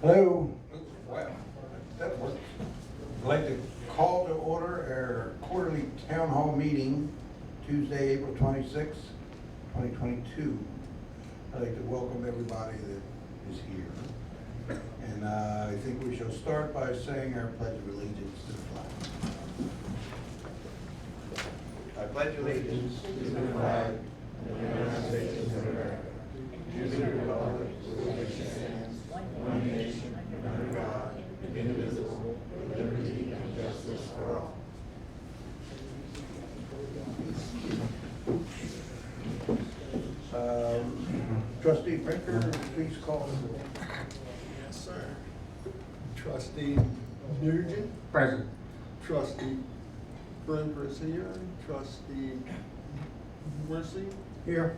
Hello. Wow, that works. I'd like to call to order our quarterly town hall meeting, Tuesday, April 26, 2022. I'd like to welcome everybody that is here. And I think we shall start by saying our pledge of allegiance to the flag. I pledge allegiance to the flag of the United States of America, to the republic for which it stands, one nation, under God, indivisible, with liberty and justice for all. Trustee Brinker, please call the roll. Yes, sir. Trustee Nugent. Present. Trustee Brinker is here. Trustee Mercy. Here.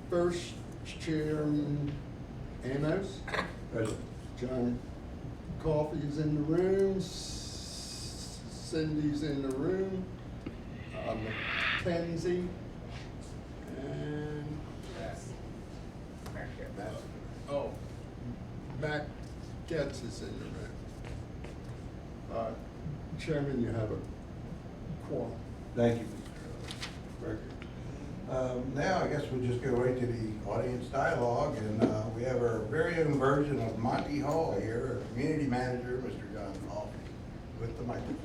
First Chairman Amos. Present. John Coffey's in the room. Cindy's in the room. Mackenzie. And Mac Getz is in the room. Chairman, you have a quorum. Thank you, Mr. Brinker. Now I guess we'll just go right to the audience dialogue, and we have our very own version of Monty Hall here, our community manager, Mr. John Coffey, with the microphone.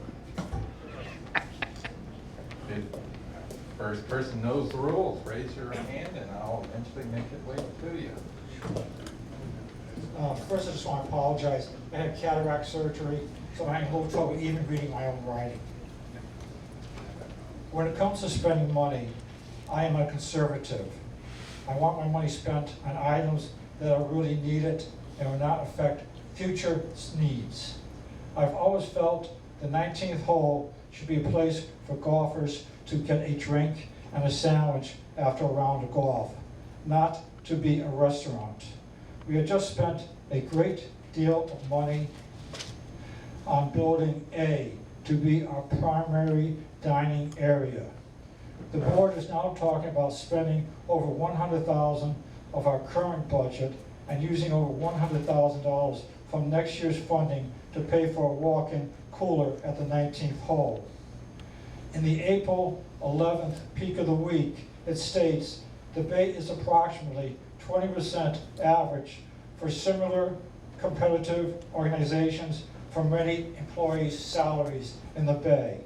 First person knows the rules, raise your hand and I'll eventually make it way to you. First, I just want to apologize. I had cataract surgery, so I had a little trouble even reading my own writing. When it comes to spending money, I am a conservative. I want my money spent on items that are really needed and will not affect future needs. I've always felt the 19th hole should be a place for golfers to get a drink and a sandwich after a round of golf, not to be a restaurant. We have just spent a great deal of money on building A to be our primary dining area. The board is now talking about spending over $100,000 of our current budget and using over $100,000 from next year's funding to pay for a walk-in cooler at the 19th hole. In the April 11th peak of the week, it states the Bay is approximately 20% average for similar competitive organizations for many employees' salaries in the Bay.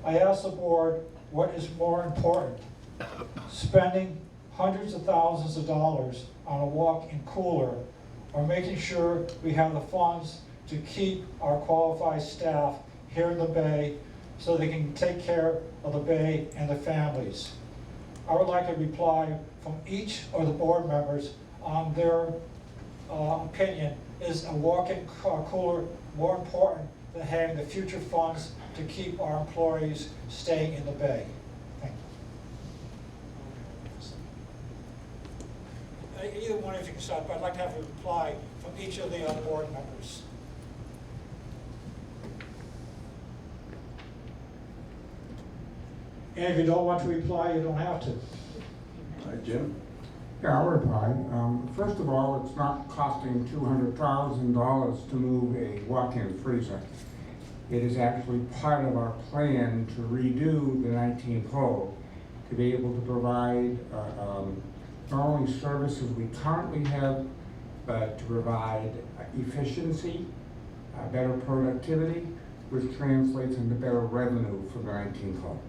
I asked the board what is more important, spending hundreds of thousands of dollars on a walk-in cooler or making sure we have the funds to keep our qualified staff here in the Bay so they can take care of the Bay and the families. I would like a reply from each of the board members on their opinion. Is a walk-in cooler more important than having the future funds to keep our employees staying in the Bay? Thank you. Either one of you can start, but I'd like to have a reply from each of the other board members. And if you don't want to reply, you don't have to. All right, Jim? Yeah, I'll reply. First of all, it's not costing $200,000 to move a walk-in freezer. It is actually part of our plan to redo the 19th hole to be able to provide not only services we currently have, but to provide efficiency, better productivity, which translates into better revenue for the 19th hole.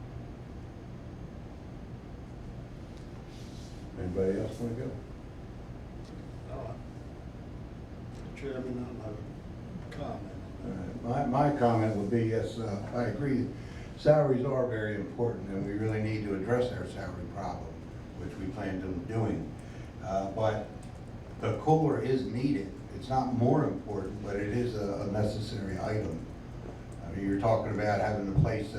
Anybody else want to go? Chairman, I have a comment. My comment would be, yes, I agree. Salaries are very important, and we really need to address our salary problem, which we planned on doing. But the cooler is needed. It's not more important, but it is a necessary item. I mean, you're talking about having a place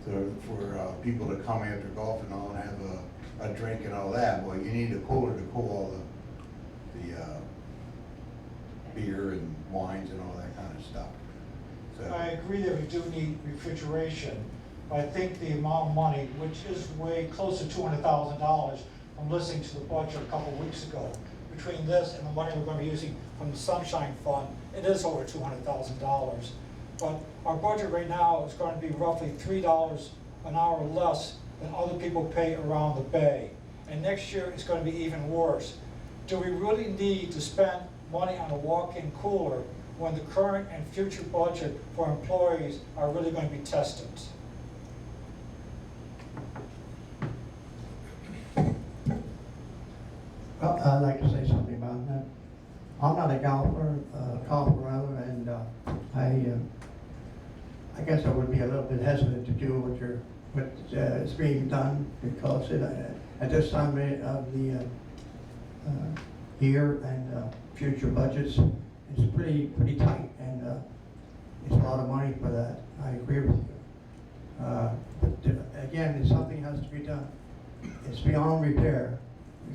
for people to come after golf and all and have a drink and all that. Well, you need a cooler to cool all the beer and wines and all that kind of stuff. So I agree that we do need refrigeration, but I think the amount of money, which is way close to $200,000, from listening to the budget a couple weeks ago. Between this and the money we're gonna be using from the Sunshine Fund, it is over $200,000. But our budget right now is going to be roughly $3 an hour less than other people pay around the Bay. And next year, it's going to be even worse. Do we really need to spend money on a walk-in cooler when the current and future budget for employees are really going to be tested? Well, I'd like to say something about that. I'm not a golfer, and I guess I would be a little bit hesitant to do what is being done, because at this time of the year and future budgets, it's pretty tight, and it's a lot of money for that. I agree with you. But again, something has to be done. It's beyond repair,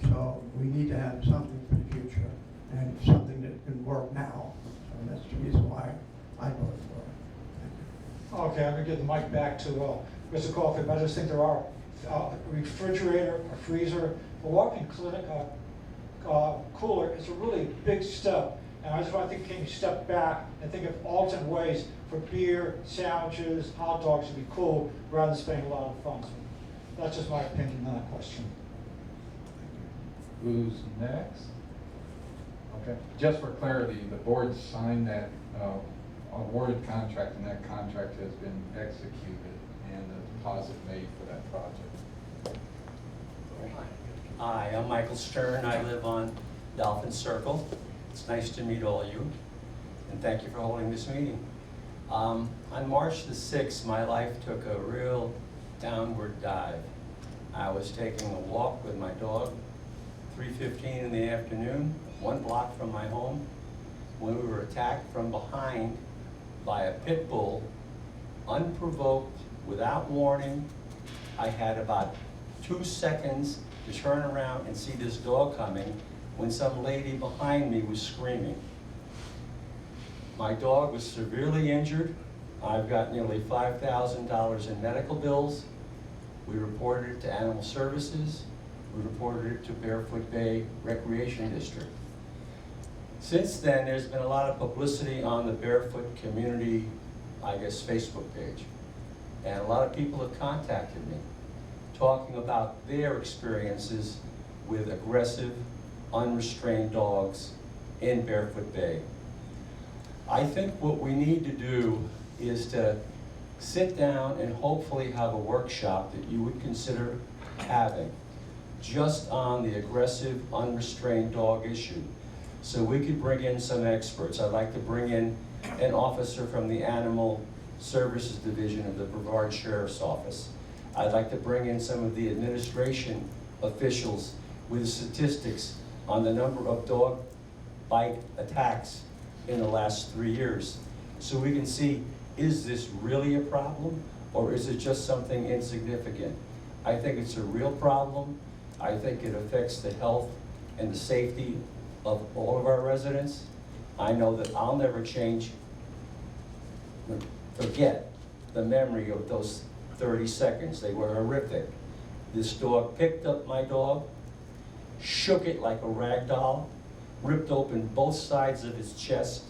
so we need to have something for the future, and something that can work now. So that's the reason why I voted for it. Okay, I'm gonna give the mic back to Mr. Coffey, but I just think there are a refrigerator, a freezer, a walk-in clinic, cooler is a really big step. And I just want to think, can you step back and think of alternate ways for beer, sandwiches, hot dogs to be cool, rather than spending a lot of funds. That's just my opinion on that question. Who's next? Okay, just for clarity, the board signed that awarded contract, and that contract has been executed and the deposit made for that project. Hi, I'm Michael Stern. I live on Dolphin Circle. It's nice to meet all of you, and thank you for holding this meeting. On March the 6th, my life took a real downward dive. I was taking a walk with my dog, 3:15 in the afternoon, 1 block from my home, when we were attacked from behind by a pit bull, unprovoked, without warning. I had about 2 seconds to turn around and see this dog coming when some lady behind me was screaming. My dog was severely injured. I've got nearly $5,000 in medical bills. We reported it to Animal Services. We reported it to Barefoot Bay Recreation District. Since then, there's been a lot of publicity on the Barefoot community, I guess, Facebook page. And a lot of people have contacted me, talking about their experiences with aggressive, unrestrained dogs in Barefoot Bay. I think what we need to do is to sit down and hopefully have a workshop that you would consider having just on the aggressive, unrestrained dog issue. So we could bring in some experts. I'd like to bring in an officer from the Animal Services Division of the Brevard Sheriff's Office. I'd like to bring in some of the administration officials with statistics on the number of dog bite attacks in the last 3 years. So we can see, is this really a problem, or is it just something insignificant? I think it's a real problem. I think it affects the health and the safety of all of our residents. I know that I'll never forget the memory of those 30 seconds. They were horrific. This dog picked up my dog, shook it like a rag doll, ripped open both sides of its chest.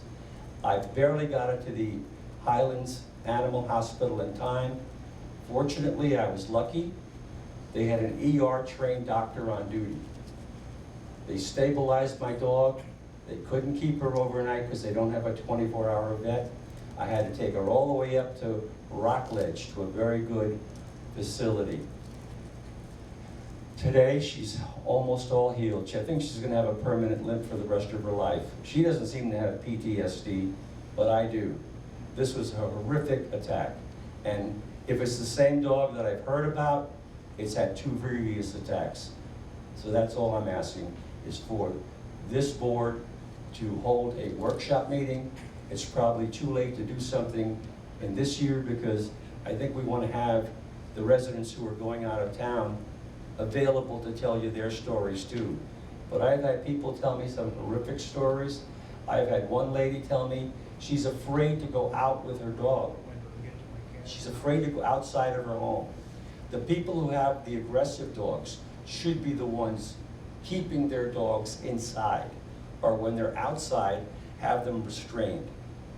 I barely got it to the Highlands Animal Hospital in time. Fortunately, I was lucky. They had an ER trained doctor on duty. They stabilized my dog. They couldn't keep her overnight because they don't have a 24-hour vet. I had to take her all the way up to Rockledge, to a very good facility. Today, she's almost all healed. I think she's gonna have a permanent limp for the rest of her life. She doesn't seem to have PTSD, but I do. This was a horrific attack. And if it's the same dog that I've heard about, it's had 2 previous attacks. So that's all I'm asking, is for this board to hold a workshop meeting. It's probably too late to do something in this year, because I think we want to have the residents who are going out of town available to tell you their stories too. But I've had people tell me some horrific stories. I've had one lady tell me she's afraid to go out with her dog. She's afraid to go outside of her home. The people who have the aggressive dogs should be the ones keeping their dogs inside, or when they're outside, have them restrained.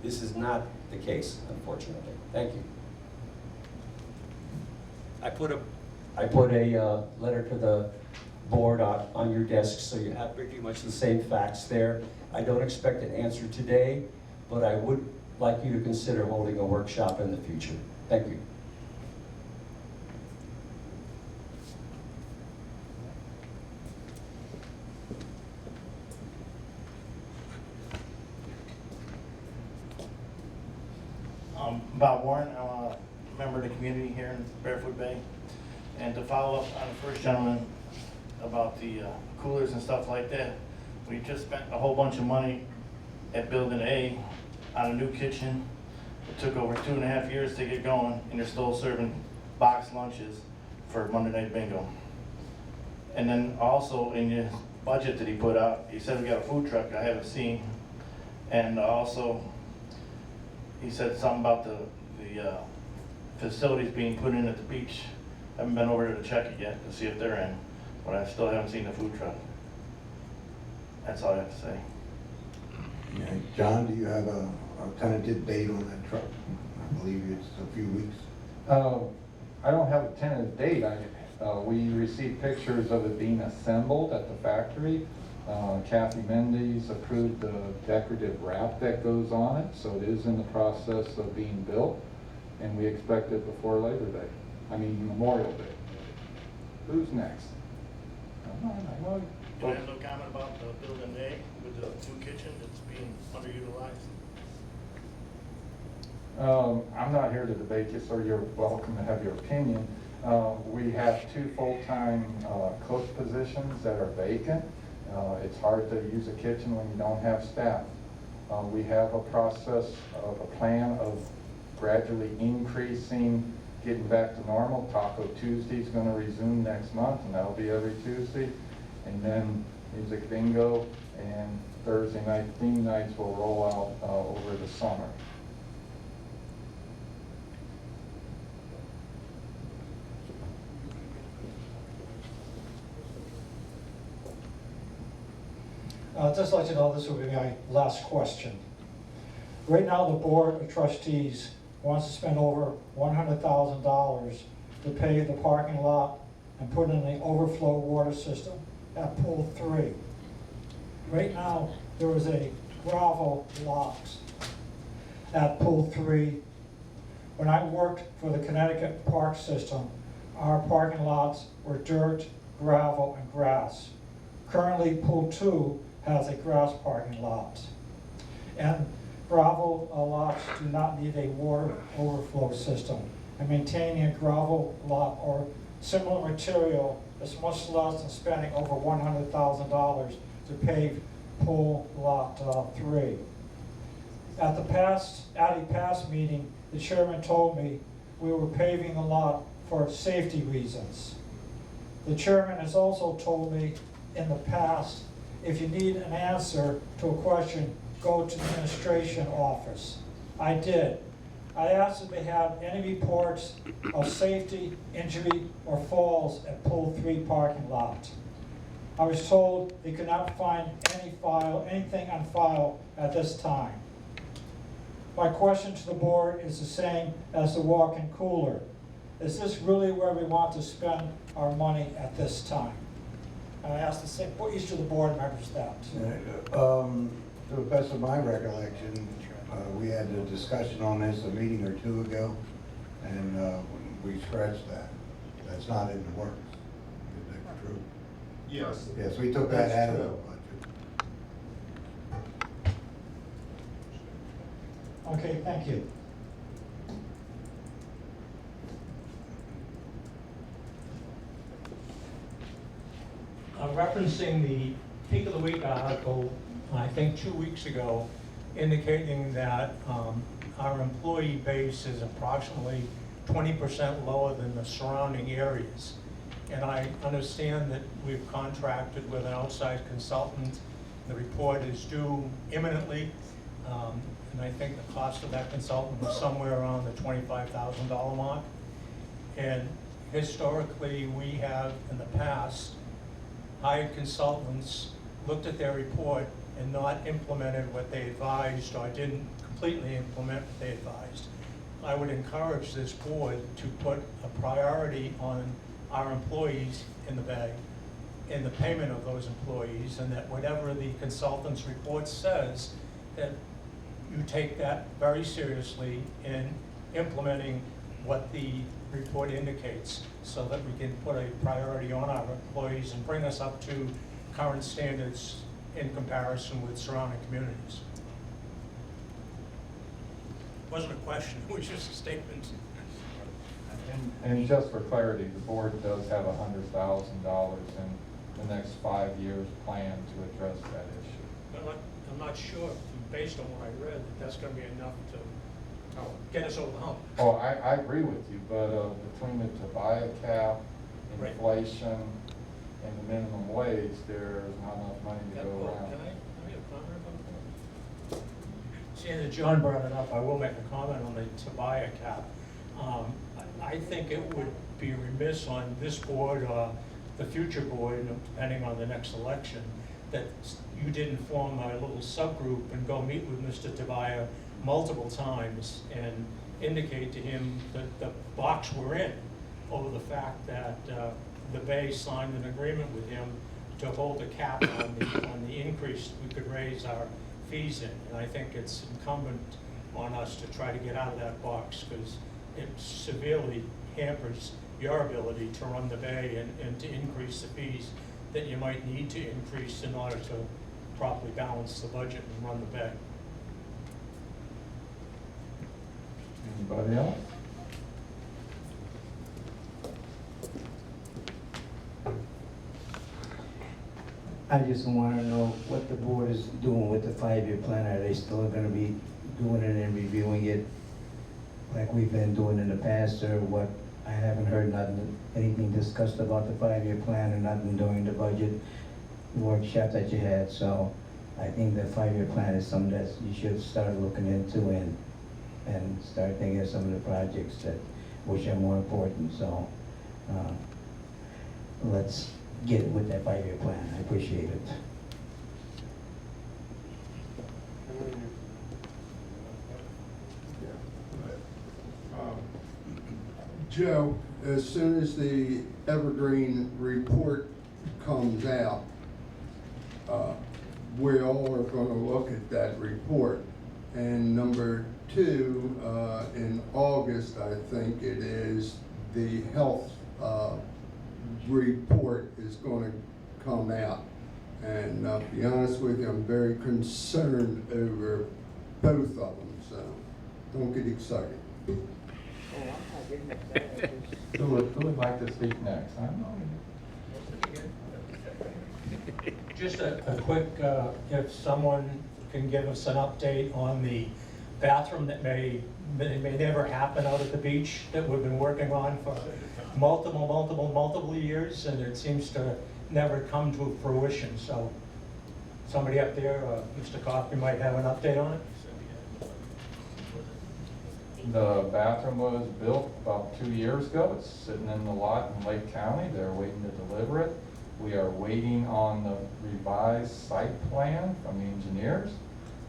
This is not the case, unfortunately. Thank you. I put a letter to the board on your desk, so you have pretty much the same facts there. I don't expect an answer today, but I would like you to consider holding a workshop in the future. Thank you. Bob Warren, I'm a member of the community here in Barefoot Bay. And to follow up on the first gentleman about the coolers and stuff like that, we just spent a whole bunch of money at Building A on a new kitchen. It took over 2.5 years to get going, and they're still serving box lunches for Monday Night Bingo. And then also in the budget that he put out, he said we got a food truck I haven't seen. And also, he said something about the facilities being put in at the beach. I haven't been over there to check it yet to see if they're in, but I still haven't seen the food truck. That's all I have to say. Okay. John, do you have a tentative date on that truck? I believe it's a few weeks. I don't have a tentative date. We received pictures of it being assembled at the factory. Kathy Mendes approved the decorative wrap that goes on it, so it is in the process of being built, and we expect it before Labor Day. I mean Memorial Day. Who's next? I know. Do you have no comment about the Building A with the new kitchen that's being underutilized? I'm not here to debate you, so you're welcome to have your opinion. We have 2 full-time cook positions that are vacant. It's hard to use a kitchen when you don't have staff. We have a process of a plan of gradually increasing, getting back to normal. Taco Tuesday is going to resume next month, and that'll be every Tuesday. And then music bingo and Thursday night theme nights will roll out over the summer. Just to let you know, this will be my last question. Right now, the Board of Trustees wants to spend over $100,000 to pave the parking lot and put in the overflow water system at Pool 3. Right now, there is a gravel lot at Pool 3. When I worked for the Connecticut Park System, our parking lots were dirt, gravel, and grass. Currently, Pool 2 has a grass parking lot. And gravel lots do not need a water overflow system. And maintaining a gravel lot or similar material is much less than spending over $100,000 to pave Pool Lot 3. At a past meeting, the chairman told me we were paving the lot for safety reasons. The chairman has also told me in the past, if you need an answer to a question, go to the administration office. I did. I asked if they had any reports of safety, injury, or falls at Pool 3 parking lot. I was told they could not find anything on file at this time. My question to the board is the same as the walk-in cooler. Is this really where we want to spend our money at this time? And I asked the same, each of the board members that. To the best of my recollection, we had a discussion on this a meeting or 2 ago, and we scratched that. That's not in the works. Is that true? Yes. Yes, we took that That's out of the true. budget. Okay, thank you. Referencing the Peak of the Week article, I think 2 weeks ago, indicating that our employee base is approximately 20% lower than the surrounding areas. And I understand that we've contracted with an outside consultant. The report is due imminently, and I think the cost of that consultant was somewhere around the $25,000 mark. And historically, we have in the past hired consultants, looked at their report, and not implemented what they advised, or didn't completely implement what they advised. I would encourage this board to put a priority on our employees in the Bay, in the payment of those employees, and that whatever the consultant's report says, that you take that very seriously in implementing what the report indicates, so that we can put a priority on our employees and bring us up to current standards in comparison with surrounding communities. It wasn't a question, it was just a statement. And just for clarity, the board does have $100,000 in the next 5 years plan to address that issue. I'm not sure, based on what I read, that that's gonna be enough to get us over the hump. Oh, I agree with you, but between the Tobias cap, Right. inflation, and the minimum wage, there's not enough money to go around. Can I make a comment about that? Seeing that John brought it up, I will make a comment on the Tobias cap. I think it would be remiss on this board or the future board, depending on the next election, that you didn't form a little subgroup and go meet with Mr. Tobias multiple times and indicate to him that the box we're in over the fact that the Bay signed an agreement with him to hold a cap on the increase we could raise our fees in. And I think it's incumbent on us to try to get out of that box, because it severely hampers your ability to run the Bay and to increase the fees that you might need to increase in order to properly balance the budget and run the Bay. Anybody else? I just want to know what the board is doing with the 5-year plan. Are they still going to be doing it and reviewing it like we've been doing in the past, or what? I haven't heard anything discussed about the 5-year plan, or nothing during the budget workshop that you had. So I think the 5-year plan is something that you should start looking into and start thinking of some of the projects which are more important. So let's get with that 5-year plan. I appreciate it. Joe, as soon as the Evergreen report comes out, we all are going to look at that report. And number two, in August, I think it is, the health report is going to come out. And to be honest with you, I'm very concerned over both of them, so don't get excited. Who would like to speak next? I don't know. Just a quick, if someone can give us an update on the bathroom that may never happen out at the beach, that we've been working on for multiple years, and it seems to never come to fruition. So somebody up there, Mr. Coffey, might have an update on it? The bathroom was built about 2 years ago. It's sitting in the lot in Lake County. They're waiting to deliver it. We are waiting on the revised site plan from the engineers.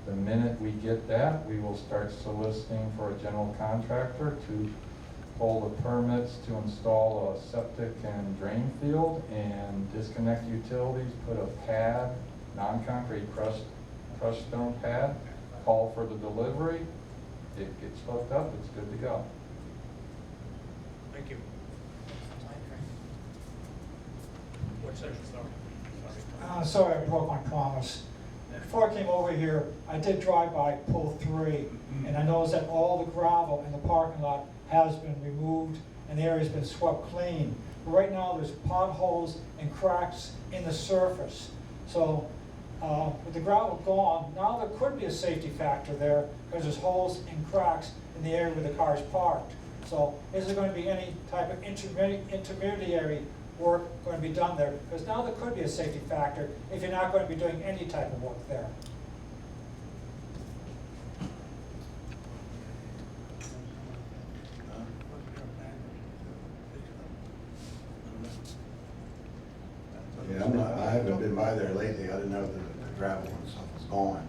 The minute we get that, we will start soliciting for a general contractor to pull the permits to install a septic and drain field and disconnect utilities, put a pad, non-concrete crushed stone pad, call for the delivery. It gets hooked up, it's good to go. Thank you. What section, sorry? Sorry, I broke my promise. Before I came over here, I did drive by Pool 3, and I noticed that all the gravel in the parking lot has been removed and the area's been swept clean. But right now, there's potholes and cracks in the surface. So with the gravel gone, now there could be a safety factor there, because there's holes and cracks in the area where the car is parked. So is there going to be any type of intermediary work going to be done there? Because now there could be a safety factor if you're not going to be doing any type of work there. Yeah, haven't been by there lately, I didn't know the gravel and stuff was gone.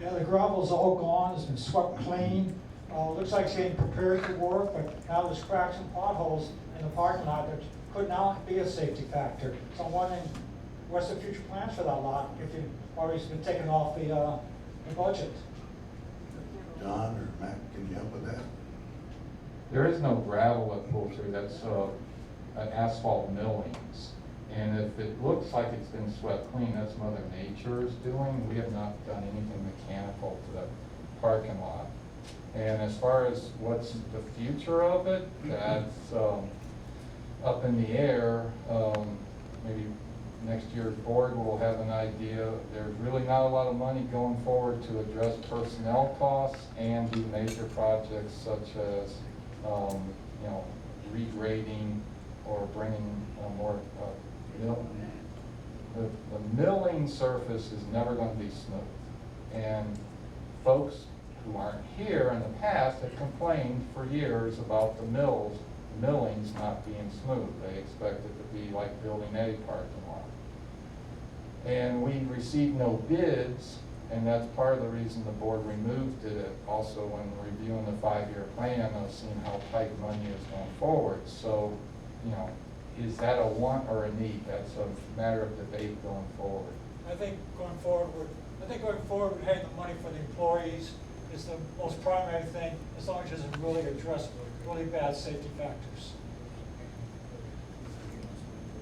Yeah, the gravel's all gone, it's been swept clean. Looks like it's getting prepared to work, but now there's cracks and potholes in the parking lot that could now be a safety factor. So I'm wondering, what's the future plans for that lot, if you've already been taken off the budget? John or Matt, can you help with that? There is no gravel at Pool 3, that's an asphalt millings. And if it looks like it's been swept clean, that's Mother Nature's doing. We have not done anything mechanical to the parking lot. And as far as what's the future of it, that's up in the air. Maybe next year's board will have an idea. There's really not a lot of money going forward to address personnel costs and do major projects such as, regrading or bringing more, the milling surface is never going to be smooth. And folks who aren't here in the past have complained for years about the millings not being smooth. They expect it to be like building a parking lot. And we received no bids, and that's part of the reason the board removed it also when reviewing the 5-year plan of seeing how tight money is going forward. So, is that a want or a need? That's a matter of debate going forward. I think going forward, we're having the money for the employees is the most primary thing, as long as it doesn't really address really bad safety factors.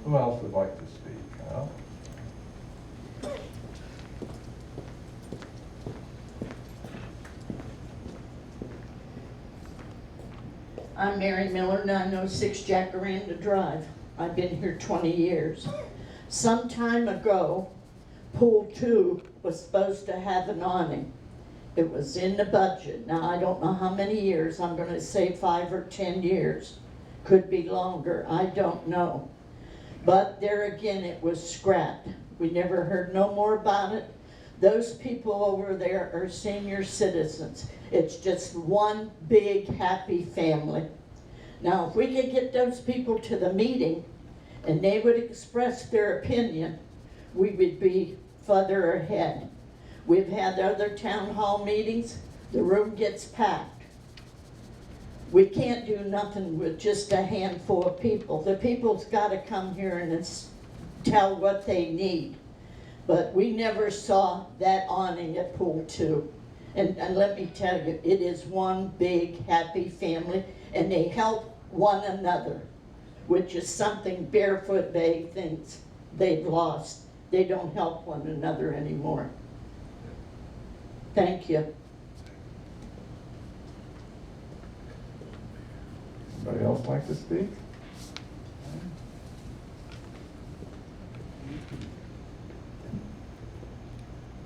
Who else would like to speak? Al? I'm Mary Miller, 906 Jacaranda Drive. I've been here 20 years. Some time ago, Pool 2 was supposed to have an awning. It was in the budget. Now, I don't know how many years. I'm going to say 5 or 10 years. Could be longer. I don't know. But there again, it was scrapped. We never heard no more about it. Those people over there are senior citizens. It's just one big happy family. Now, if we could get those people to the meeting and they would express their opinion, we would be further ahead. We've had other town hall meetings, the room gets packed. We can't do nothing with just a handful of people. The people's gotta come here and tell what they need. But we never saw that awning at Pool 2. And let me tell you, it is one big happy family, and they help one another, which is something Barefoot Bay thinks they've lost. They don't help one another anymore. Thank you. Anybody else like to speak?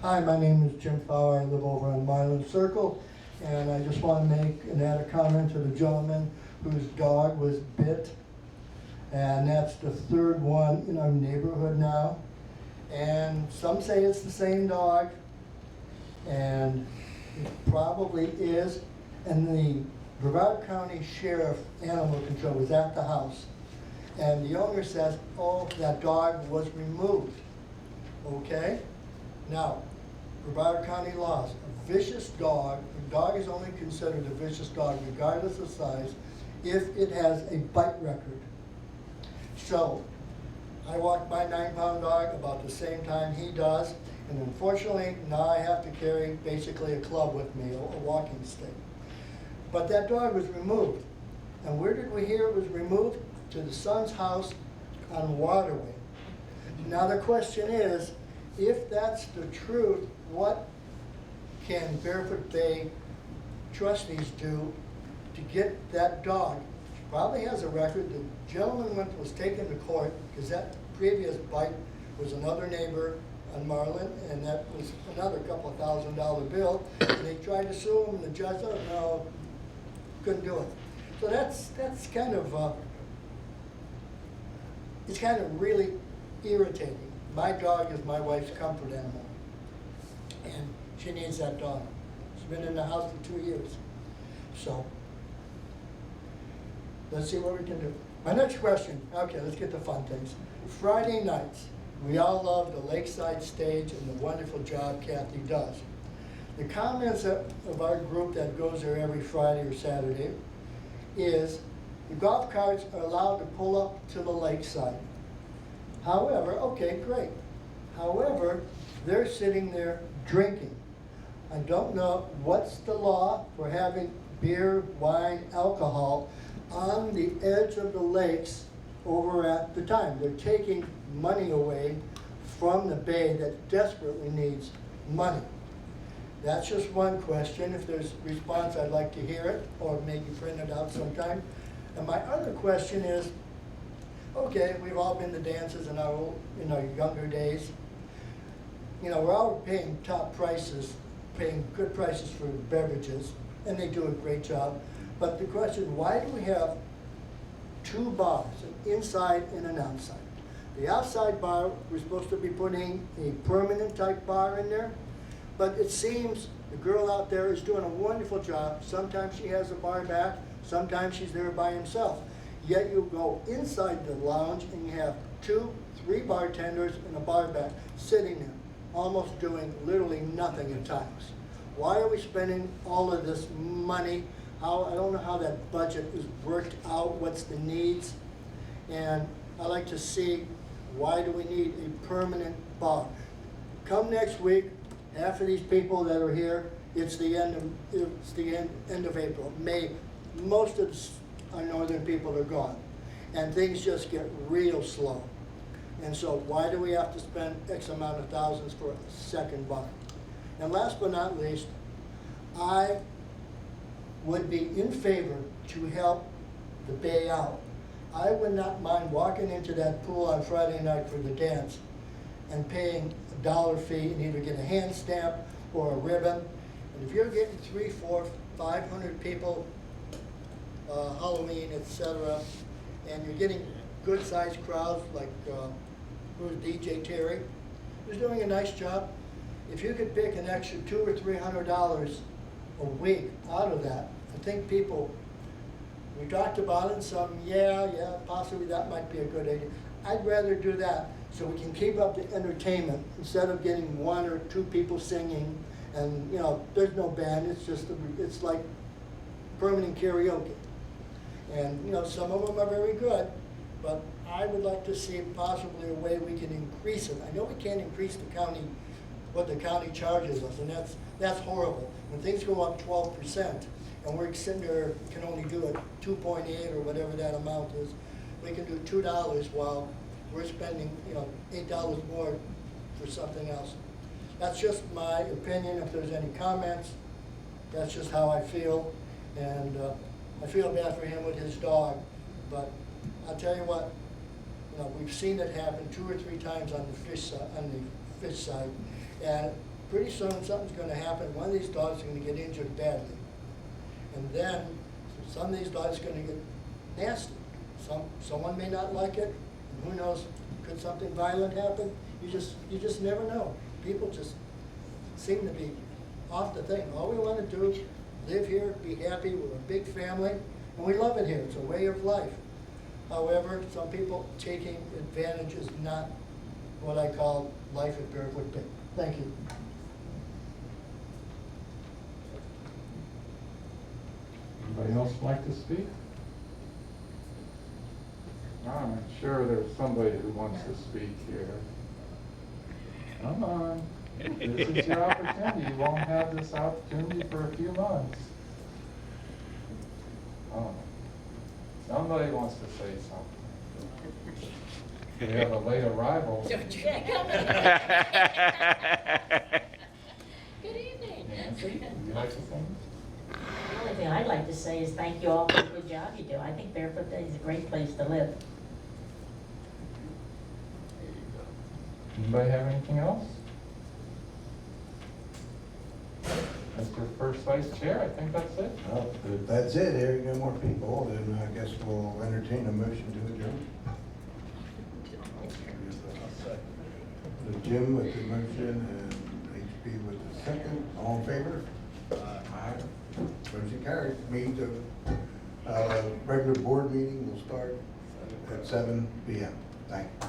Hi, my name is Jim Fowler. I live over on Milan Circle, and I just want to make and add a comment to the gentleman whose dog was bit, and that's the third one in our neighborhood now. And some say it's the same dog, and it probably is. And the Brevard County Sheriff Animal Control was at the house, and the owner says, oh, that dog was removed. Okay? Now, Brevard County laws, a vicious dog, a dog is only considered a vicious dog regardless of size if it has a bite record. So, I walk my 9-pound dog about the same time he does, and unfortunately, now I have to carry basically a club with me, a walking stick. But that dog was removed. And where did we hear it was removed? To the son's house on Waterway. Now the question is, if that's the truth, what can Barefoot Bay trustees do to get that dog? She probably has a record. The gentleman was taken to court because that previous bite was another neighbor on Marlin, and that was another couple of $1,000 bill. And they tried to sue him, and the judge said, no, couldn't do it. So that's kind of, it's kind of really irritating. My dog is my wife's comfort animal, and she needs that dog. She's been in the house for 2 years. So, let's see what we can do. My next question, okay, let's get to fun things. Friday nights, We all love the Lakeside Stage and the wonderful job Kathy does. The comments of our group that goes there every Friday or Saturday is the golf carts are allowed to pull up to the lakeside. However, okay, great. However, they're sitting there drinking. I don't know what's the law for having beer, wine, alcohol on the edge of the lakes over at the time. They're taking money away from the bay that desperately needs money. That's just one question. If there's a response, I'd like to hear it, or maybe print it out sometime. And my other question is, okay, we've all been to dances in our younger days. You know, we're all paying top prices, paying good prices for beverages, and they do a great job. But the question, why do we have two bars, an inside and an outside? The outside bar, we're supposed to be putting a permanent type bar in there, but it seems the girl out there is doing a wonderful job. Sometimes she has a bar back, sometimes she's there by herself. Yet you go inside the lounge and you have 2, 3 bartenders and a bar back sitting there, almost doing literally nothing at times. Why are we spending all of this money? I don't know how that budget is worked out, what's the needs, and I like to see, why do we need a permanent bar? Come next week, half of these people that are here, it's the end of April, May. Most of our northern people are gone, and things just get real slow. And so why do we have to spend X amount of thousands for a second bar? And last but not least, I would be in favor to help the bay out. I would not mind walking into that pool on Friday night for the dance and paying $1 fee and either get a hand stamp or a ribbon. And if you're getting 300, 400, 500 people, Halloween, etc., and you're getting good sized crowds like who's DJ Terry, who's doing a nice job. If you could pick an extra $200 or $300 a week out of that, I think people, we talked about it, and some, yeah, possibly that might be a good idea. I'd rather do that so we can keep up the entertainment instead of getting 1 or 2 people singing and, you know, there's no band, it's like permanent karaoke. And, you know, some of them are very good, but I would like to see possibly a way we can increase it. I know we can't increase the county, what the county charges us, and that's horrible. When things go up 12%, and we're sitting there, can only do it 2.8 or whatever that amount is, we can do $2 while we're spending, you know, $8 more for something else. That's just my opinion. If there's any comments, that's just how I feel. And I feel bad for him with his dog, but I'll tell you what, you know, we've seen it happen 2 or 3 times on the fish side, and pretty soon something's going to happen. One of these dogs is going to get injured badly, and then some of these dogs are going to get nasty. Someone may not like it, and who knows? Could something violent happen? You just never know. People just seem to be off the thing. All we want to do is live here, be happy. We're a big family, and we love it here. It's a way of life. However, some people taking advantage is not what I call life at Barefoot Bay. Thank you. Anybody else like to speak? I'm sure there's somebody who wants to speak here. Come on, this is your opportunity. You won't have this opportunity for a few months. Oh, somebody wants to say something. We have a late arrival. Good evening. Nancy, would you like to sing? The only thing I'd like to say is thank you all for the good job you do. I think Barefoot Day is a great place to live. Anybody have anything else? Mr. First Vice Chair, I think that's it. Well, if that's it, there you go, more people, then I guess we'll entertain a motion to adjourn. Jim with the motion and HP with the second. All in favor? Aye. Motion carries. Means regular board meeting will start at 7 p.m. Thank you.